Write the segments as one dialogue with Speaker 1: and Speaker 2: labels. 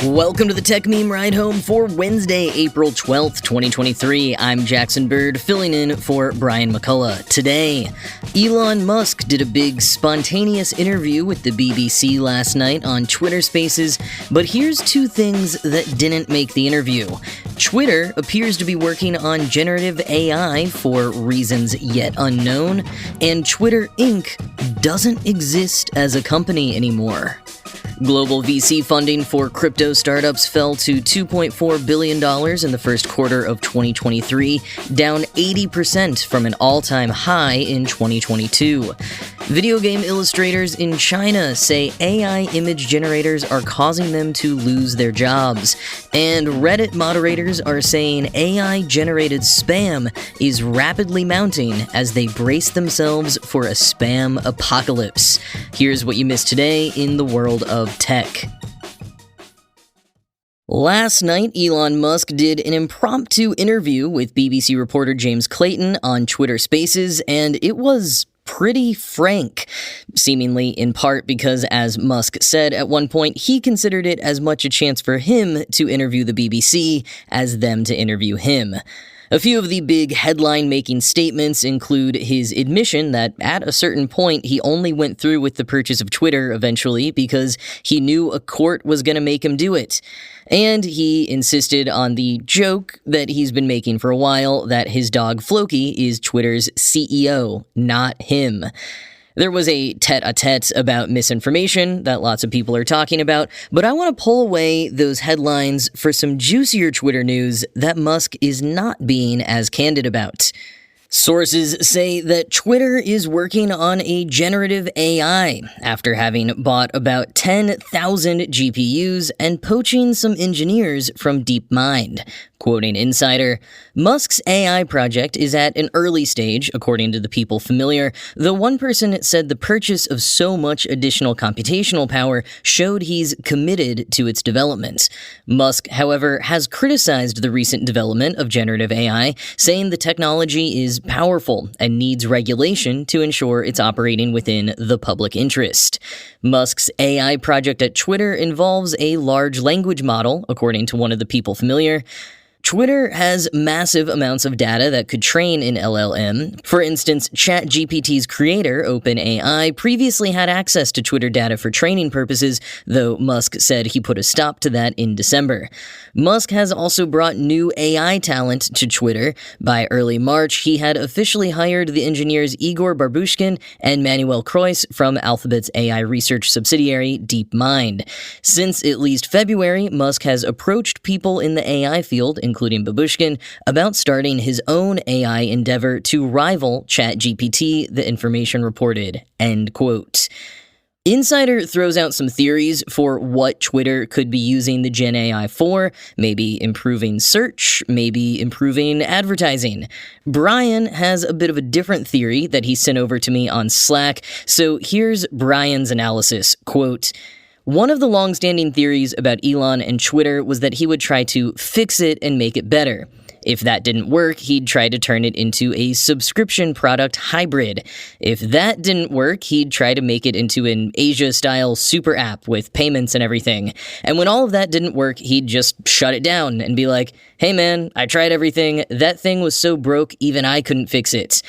Speaker 1: Welcome to the Techmeme Ride Home for Wednesday, April 12th, 2023. I'm Jackson Bird, filling in for Brian McCullough. Today, Elon Musk did a big spontaneous interview with the BBC last night on Twitter Spaces, but here's two things that didn't make the interview. Twitter appears to be working on generative AI for reasons yet unknown, and Twitter Inc. doesn't exist as a company anymore. Global VC funding for crypto startups fell to $2.4 billion in the first quarter of 2023, down 80% from an all-time high in 2022. Video game illustrators in China say AI image generators are causing them to lose their jobs. And Reddit moderators are saying AI-generated spam is rapidly mounting as they brace themselves for a spam apocalypse. Here's what you missed today in the world of tech. Last night, Elon Musk did an impromptu interview with BBC reporter James Clayton on Twitter Spaces, and it was pretty frank, seemingly in part because, as Musk said at one point, he considered it as much a chance for him to interview the BBC as them to interview him. A few of the big headline-making statements include his admission that at a certain point he only went through with the purchase of Twitter eventually because he knew a court was going to make him do it. And he insisted on the joke that he's been making for a while that his dog Floki is Twitter's CEO, not him. There was a tete-a-tete about misinformation that lots of people are talking about, but I want to pull away those headlines for some juicier Twitter news that Musk is not being as candid about. Sources say that Twitter is working on a generative AI after having bought about 10,000 GPUs and poaching some engineers from DeepMind. Quoting Insider, Musk's AI project is at an early stage, according to the people familiar, though one person said the purchase of so much additional computational power showed he's committed to its development. Musk, however, has criticized the recent development of generative AI, saying the technology is powerful and needs regulation to ensure it's operating within the public interest. Musk's AI project at Twitter involves a large language model, according to one of the people familiar. Twitter has massive amounts of data that could train an LLM. For instance, ChatGPT's creator, OpenAI, previously had access to Twitter data for training purposes, though Musk said he put a stop to that in December. Musk has also brought new AI talent to Twitter. By early March, he had officially hired the engineers Igor Babushkin and Manuel Croix from Alphabet's AI research subsidiary, DeepMind. Since at least February, Musk has approached people in the AI field, including Babushkin, about starting his own AI endeavor to rival ChatGPT, the information reported. End quote. Insider throws out some theories for what Twitter could be using the Gen AI for, maybe improving search, maybe improving advertising. Brian has a bit of a different theory that he sent over to me on Slack, so here's Brian's analysis. Quote, one of the long-standing theories about Elon and Twitter was that he would try to fix it and make it better. If that didn't work, he'd try to turn it into a subscription product hybrid. If that didn't work, he'd try to make it into an Asia-style super app with payments and everything. And when all of that didn't work, he'd just shut it down and be like, hey man, I tried everything. That thing was so broke, even I couldn't fix it.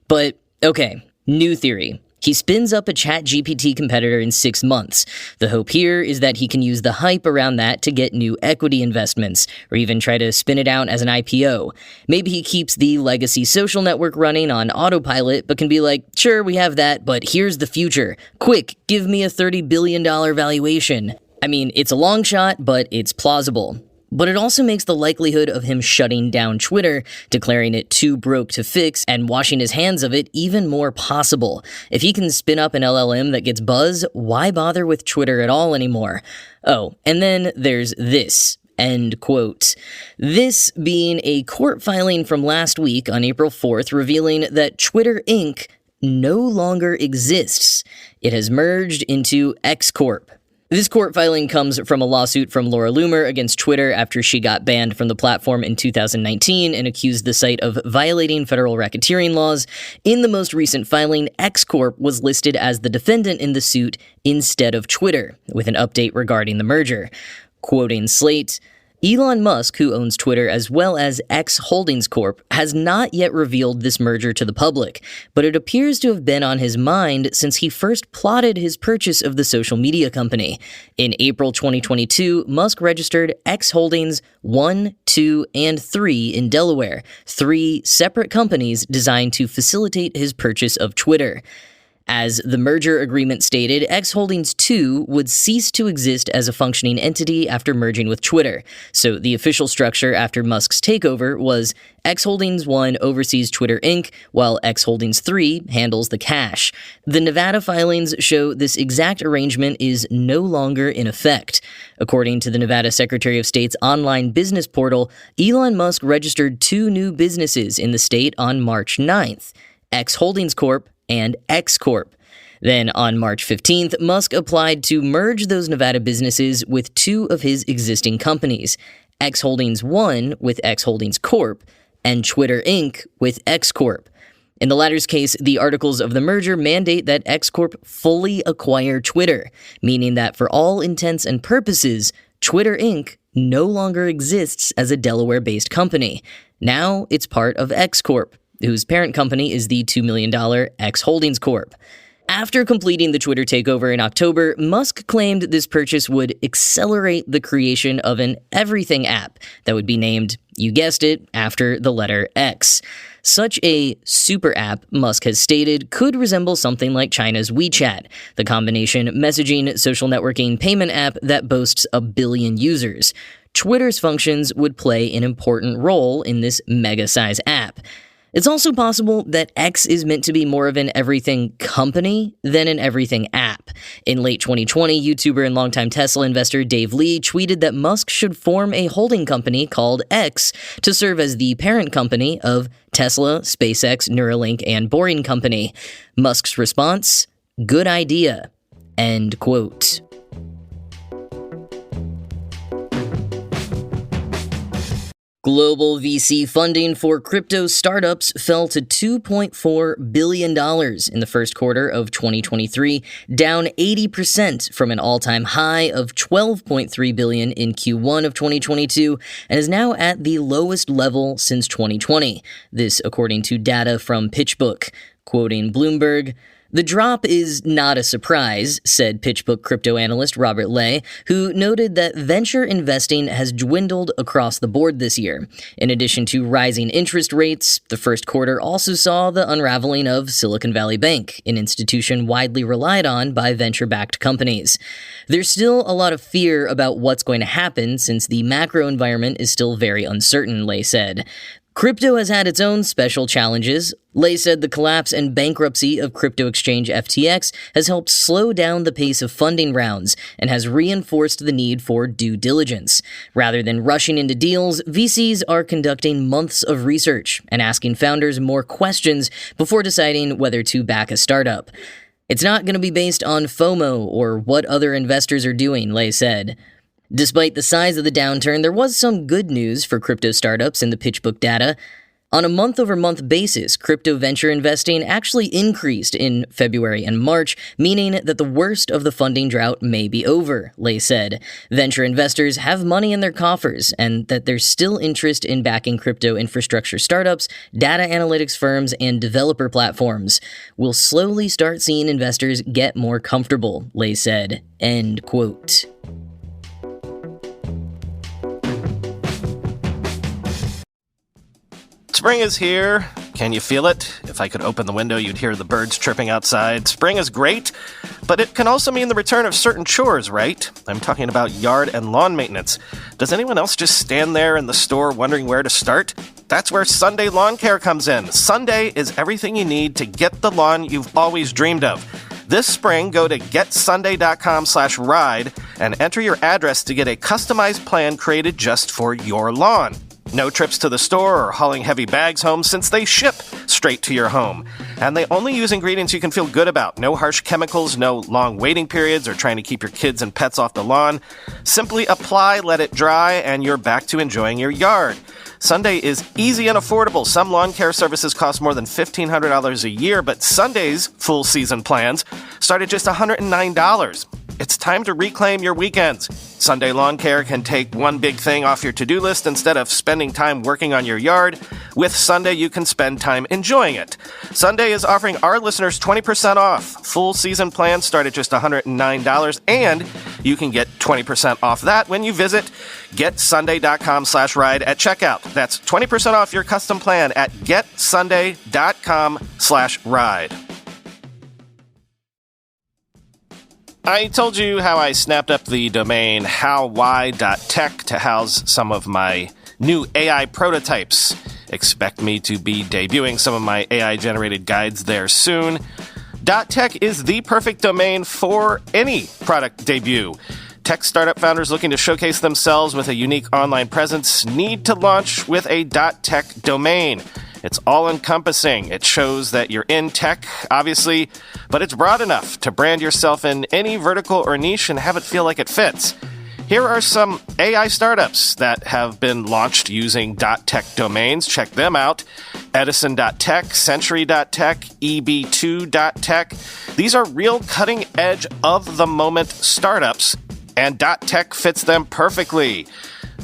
Speaker 1: But, okay, new theory. He spins up a ChatGPT competitor in 6 months. The hope here is that he can use the hype around that to get new equity investments, or even try to spin it out as an IPO. Maybe he keeps the legacy social network running on autopilot, but can be like, sure, we have that, but here's the future. Quick, give me a $30 billion valuation. I mean, it's a long shot, but it's plausible. But it also makes the likelihood of him shutting down Twitter, declaring it too broke to fix, and washing his hands of it even more possible. If he can spin up an LLM that gets buzz, why bother with Twitter at all anymore? Oh, and then there's this. End quote. This being a court filing from last week on April 4th revealing that Twitter Inc. no longer exists. It has merged into X Corp. This court filing comes from a lawsuit from Laura Loomer against Twitter after she got banned from the platform in 2019 and accused the site of violating federal racketeering laws. In the most recent filing, X Corp was listed as the defendant in the suit instead of Twitter, with an update regarding the merger. Quoting Slate, Elon Musk, who owns Twitter as well as X Holdings Corp., has not yet revealed this merger to the public, but it appears to have been on his mind since he first plotted his purchase of the social media company. In April 2022, Musk registered X Holdings 1, 2, and 3 in Delaware, 3 separate companies designed to facilitate his purchase of Twitter. As the merger agreement stated, X Holdings 2 would cease to exist as a functioning entity after merging with Twitter. So the official structure after Musk's takeover was X Holdings 1 oversees Twitter Inc., while X Holdings 3 handles the cash. The Nevada filings show this exact arrangement is no longer in effect. According to the Nevada Secretary of State's online business portal, Elon Musk registered 2 new businesses in the state on March 9th, X Holdings Corp. And X Corp. Then on March 15th, Musk applied to merge those Nevada businesses with 2 of his existing companies, X Holdings 1 with X Holdings Corp. And Twitter Inc. with X Corp. In the latter's case, the articles of the merger mandate that X Corp fully acquire Twitter, meaning that for all intents and purposes, Twitter Inc. no longer exists as a Delaware-based company. Now it's part of X Corp., whose parent company is the $2 million X Holdings Corp. After completing the Twitter takeover in October, Musk claimed this purchase would accelerate the creation of an everything app that would be named, you guessed it, after the letter X. Such a super app, Musk has stated, could resemble something like China's WeChat, the combination messaging, social networking, payment app that boasts 1 billion users. Twitter's functions would play an important role in this mega-size app. It's also possible that X is meant to be more of an everything company than an everything app. In late 2020, YouTuber and longtime Tesla investor Dave Lee tweeted that Musk should form a holding company called X to serve as the parent company of Tesla, SpaceX, Neuralink, and Boring Company. Musk's response, "Good idea." End quote. Global VC funding for crypto startups fell to $2.4 billion in the first quarter of 2023, down 80% from an all-time high of $12.3 billion in Q1 of 2022, and is now at the lowest level since 2020. This according to data from PitchBook. Quoting Bloomberg, "The drop is not a surprise," said PitchBook crypto analyst Robert Lay, who noted that venture investing has dwindled across the board this year. In addition to rising interest rates, the first quarter also saw the unraveling of Silicon Valley Bank, an institution widely relied on by venture-backed companies. There's still a lot of fear about what's going to happen since the macro environment is still very uncertain, Lay said. Crypto has had its own special challenges. Lay said the collapse and bankruptcy of crypto exchange FTX has helped slow down the pace of funding rounds and has reinforced the need for due diligence. Rather than rushing into deals, VCs are conducting months of research and asking founders more questions before deciding whether to back a startup. It's not going to be based on FOMO or what other investors are doing, Lay said. Despite the size of the downturn, there was some good news for crypto startups in the PitchBook data. On a month-over-month basis, crypto venture investing actually increased in February and March, meaning that the worst of the funding drought may be over, Lay said. Venture investors have money in their coffers, and that there's still interest in backing crypto infrastructure startups, data analytics firms, and developer platforms. We'll slowly start seeing investors get more comfortable, Lay said. End quote.
Speaker 2: Spring is here. Can you feel it? If I could open the window, you'd hear the birds chirping outside. Spring is great, but it can also mean the return of certain chores, right? I'm talking about yard and lawn maintenance. Does anyone else just stand there in the store wondering where to start? That's where Sunday Lawn Care comes in. Sunday is everything you need to get the lawn you've always dreamed of. This spring, go to getsunday.com/ride and enter your address to get a customized plan created just for your lawn. No trips to the store or hauling heavy bags home since they ship straight to your home. And they only use ingredients you can feel good about. No harsh chemicals, no long waiting periods or trying to keep your kids and pets off the lawn. Simply apply, let it dry, and you're back to enjoying your yard. Sunday is easy and affordable. Some lawn care services cost more than $1,500 a year, but Sunday's full season plans start at just $109. it's time to reclaim your weekends. Sunday Lawn Care can take one big thing off your to-do list instead of spending time working on your yard. With Sunday, you can spend time enjoying it. Sunday is offering our listeners 20% off. Full season plans start at just $109, and you can get 20% off that when you visit getsunday.com/ride at checkout. That's 20% off your custom plan at getsunday.com/ride. I told you how I snapped up the domain howwhy.tech to house some of my new AI prototypes. Expect me to be debuting some of my AI-generated guides there soon. .tech is the perfect domain for any product debut. Tech startup founders looking to showcase themselves with a unique online presence need to launch with a .tech domain. It's all-encompassing. It shows that you're in tech, obviously, but it's broad enough to brand yourself in any vertical or niche and have it feel like it fits. Here are some AI startups that have been launched using .tech domains. Check them out. Edison.tech, Century.tech, EB2.tech. These are real cutting-edge, of-the-moment startups, and .tech fits them perfectly.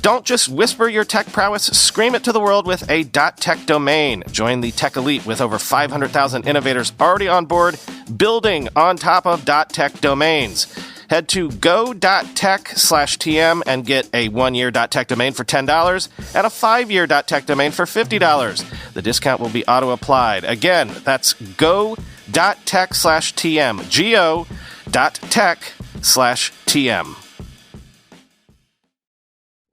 Speaker 2: Don't just whisper your tech prowess, scream it to the world with a .tech domain. Join the tech elite with over 500,000 innovators already on board, building on top of .tech domains. Head to go.tech/TM and get a 1-year .tech domain for $10 and a 5-year .tech domain for $50. The discount will be auto-applied. Again, that's go.tech/TM, go.tech/TM.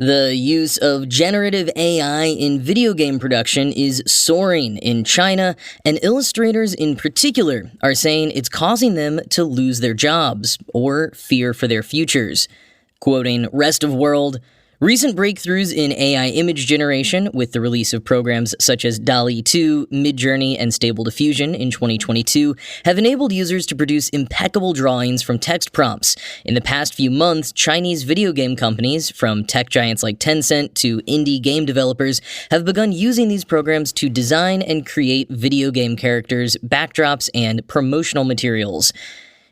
Speaker 1: The use of generative AI in video game production is soaring in China, and illustrators in particular are saying it's causing them to lose their jobs or fear for their futures. Quoting Rest of World, recent breakthroughs in AI image generation with the release of programs such as DALL-E 2, Midjourney, and Stable Diffusion in 2022 have enabled users to produce impeccable drawings from text prompts. In the past few months, Chinese video game companies, from tech giants like Tencent to indie game developers, have begun using these programs to design and create video game characters, backdrops, and promotional materials.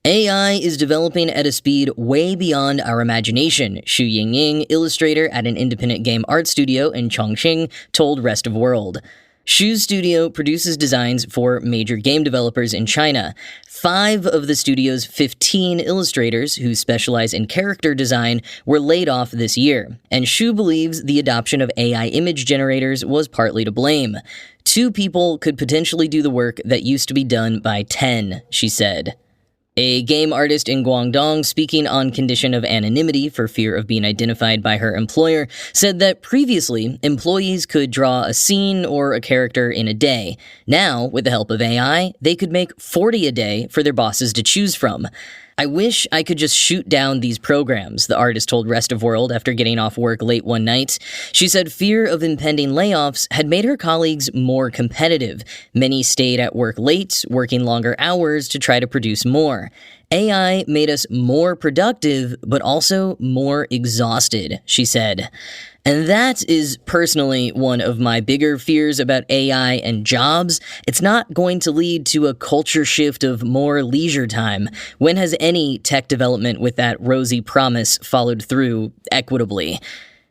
Speaker 1: AI is developing at a speed way beyond our imagination, Xu Yingying, illustrator at an independent game art studio in Chongqing, told Rest of World. Xu's studio produces designs for major game developers in China. 5 of the studio's 15 illustrators who specialize in character design were laid off this year, and Xu believes the adoption of AI image generators was partly to blame. 2 people could potentially do the work that used to be done by 10, she said. A game artist in Guangdong, speaking on condition of anonymity for fear of being identified by her employer, said that previously, employees could draw a scene or a character in a day. Now, with the help of AI, they could make 40 a day for their bosses to choose from. I wish I could just shoot down these programs, the artist told Rest of World after getting off work late one night. She said fear of impending layoffs had made her colleagues more competitive. Many stayed at work late, working longer hours to try to produce more. AI made us more productive, but also more exhausted, she said. And that is personally one of my bigger fears about AI and jobs. It's not going to lead to a culture shift of more leisure time. When has any tech development with that rosy promise followed through equitably?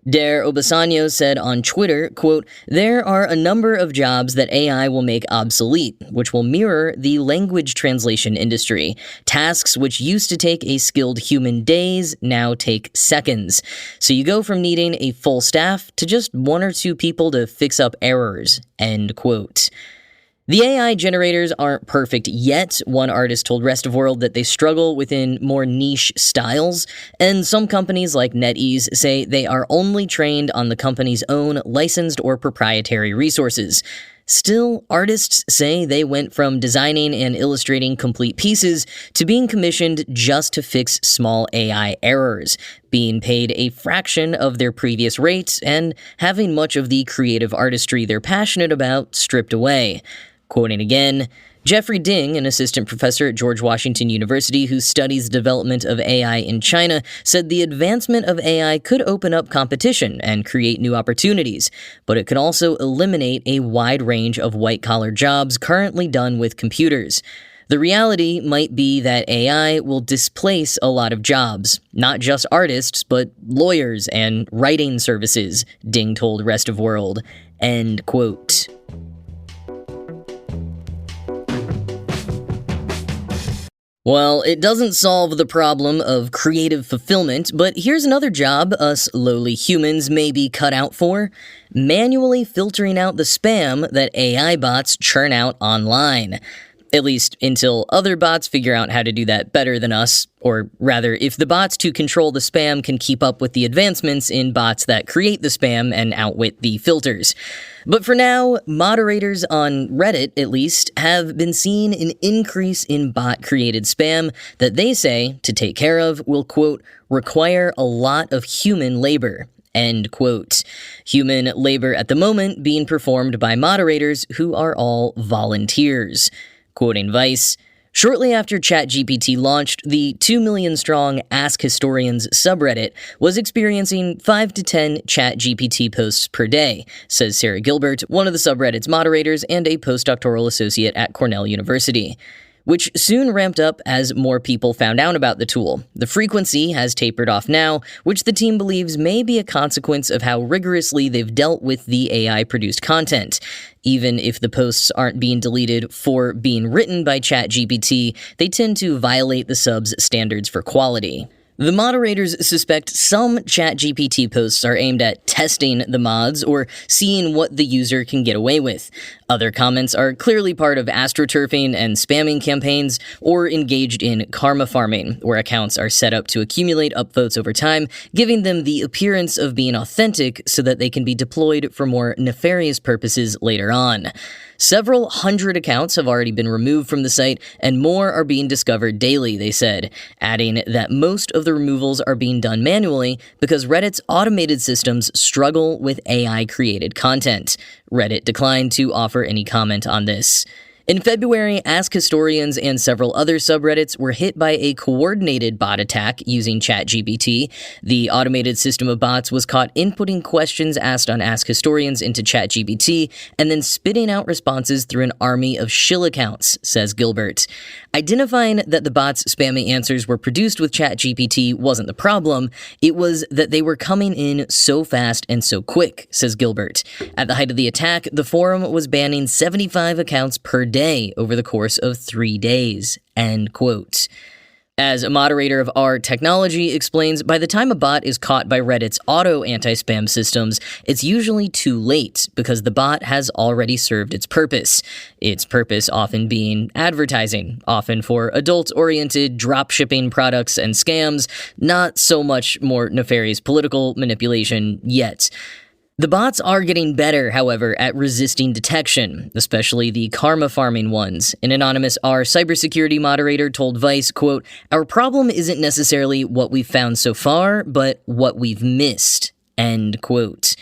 Speaker 1: Der Obasanjo said on Twitter, quote, "There are a number of jobs that AI will make obsolete, which will mirror the language translation industry. Tasks which used to take a skilled human days now take seconds. So you go from needing a full staff to just 1 or 2 people to fix up errors," end quote. The AI generators aren't perfect yet. One artist told Rest of World that they struggle within more niche styles, and some companies like NetEase say they are only trained on the company's own licensed or proprietary resources. Still, artists say they went from designing and illustrating complete pieces to being commissioned just to fix small AI errors, being paid a fraction of their previous rate, and having much of the creative artistry they're passionate about stripped away. Quoting again, Jeffrey Ding, an assistant professor at George Washington University who studies the development of AI in China, said the advancement of AI could open up competition and create new opportunities, but it could also eliminate a wide range of white-collar jobs currently done with computers. The reality might be that AI will displace a lot of jobs, not just artists, but lawyers and writing services, Ding told Rest of World. End quote. Well, it doesn't solve the problem of creative fulfillment, but here's another job us lowly humans may be cut out for: manually filtering out the spam that AI bots churn out online. At least until other bots figure out how to do that better than us, or rather, if the bots to control the spam can keep up with the advancements in bots that create the spam and outwit the filters. But for now, moderators on Reddit, at least, have been seeing an increase in bot-created spam that they say, to take care of, will, quote, require a lot of human labor. End quote. Human labor at the moment being performed by moderators who are all volunteers. Quoting Vice, shortly after ChatGPT launched, the 2 million strong Ask Historians subreddit was experiencing 5 to 10 ChatGPT posts per day, says Sarah Gilbert, one of the subreddit's moderators and a postdoctoral associate at Cornell University, which soon ramped up as more people found out about the tool. The frequency has tapered off now, which the team believes may be a consequence of how rigorously they've dealt with the AI-produced content. Even if the posts aren't being deleted for being written by ChatGPT, they tend to violate the sub's standards for quality. The moderators suspect some ChatGPT posts are aimed at testing the mods or seeing what the user can get away with. Other comments are clearly part of astroturfing and spamming campaigns, or engaged in karma farming, where accounts are set up to accumulate upvotes over time, giving them the appearance of being authentic so that they can be deployed for more nefarious purposes later on. Several hundred accounts have already been removed from the site, and more are being discovered daily, they said, adding that most of the removals are being done manually because Reddit's automated systems struggle with AI-created content. Reddit declined to offer any comment on this. In February, Ask Historians and several other subreddits were hit by a coordinated bot attack using ChatGPT. The automated system of bots was caught inputting questions asked on Ask Historians into ChatGPT and then spitting out responses through an army of shill accounts, says Gilbert. Identifying that the bots' spammy answers were produced with ChatGPT wasn't the problem, it was that they were coming in so fast and so quick, says Gilbert. At the height of the attack, the forum was banning 75 accounts per day over the course of 3 days. End quote. As a moderator of our technology explains, by the time a bot is caught by Reddit's auto anti-spam systems, it's usually too late because the bot has already served its purpose. Its purpose often being advertising, often for adult-oriented drop-shipping products and scams, not so much more nefarious political manipulation yet. The bots are getting better, however, at resisting detection, especially the karma farming ones. An anonymous R cybersecurity moderator told Vice, quote, "Our problem isn't necessarily what we've found so far, but what we've missed." End quote.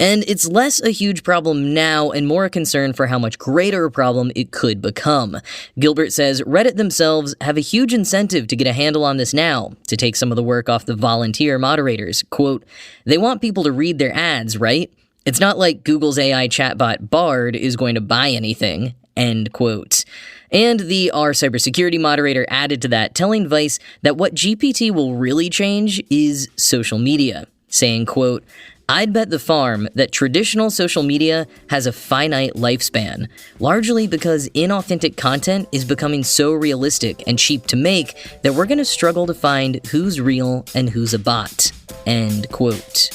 Speaker 1: And it's less a huge problem now and more a concern for how much greater a problem it could become. Gilbert says Reddit themselves have a huge incentive to get a handle on this now, to take some of the work off the volunteer moderators. Quote, "They want people to read their ads, right? It's not like Google's AI chatbot Bard is going to buy anything." End quote. And the R cybersecurity moderator added to that, telling Vice that what GPT will really change is social media, saying, quote, "I'd bet the farm that traditional social media has a finite lifespan, largely because inauthentic content is becoming so realistic and cheap to make that we're going to struggle to find who's real and who's a bot." End quote.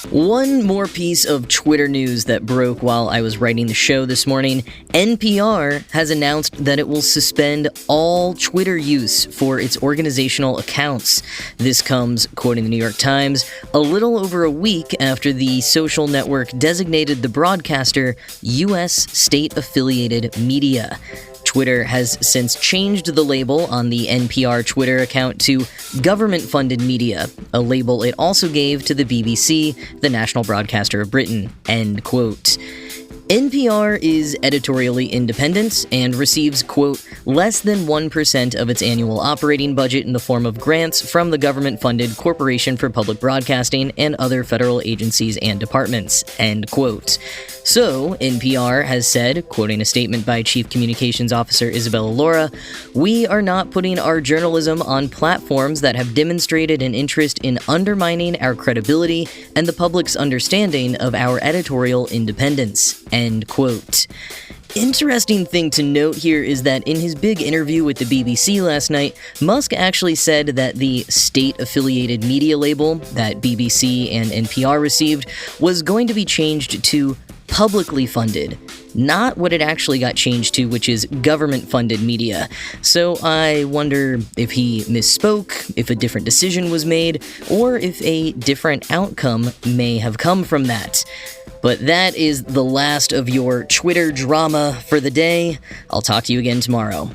Speaker 1: One more piece of Twitter news that broke while I was writing the show this morning. NPR has announced that it will suspend all Twitter use for its organizational accounts. This comes, quoting the New York Times, a little over a week after the social network designated the broadcaster U.S. state-affiliated media. Twitter has since changed the label on the NPR Twitter account to government-funded media, a label it also gave to the BBC, the national broadcaster of Britain. End quote. NPR is editorially independent and receives, quote, less than 1% of its annual operating budget in the form of grants from the government-funded Corporation for Public Broadcasting and other federal agencies and departments, end quote. So, NPR has said, quoting a statement by Chief Communications Officer Isabella Laura, "We are not putting our journalism on platforms that have demonstrated an interest in undermining our credibility and the public's understanding of our editorial independence." End quote. Interesting thing to note here is that in his big interview with the BBC last night, Musk actually said that the state-affiliated media label that BBC and NPR received was going to be changed to publicly funded, not what it actually got changed to, which is government-funded media. So I wonder if he misspoke, if a different decision was made, or if a different outcome may have come from that. But that is the last of your Twitter drama for the day. I'll talk to you again tomorrow.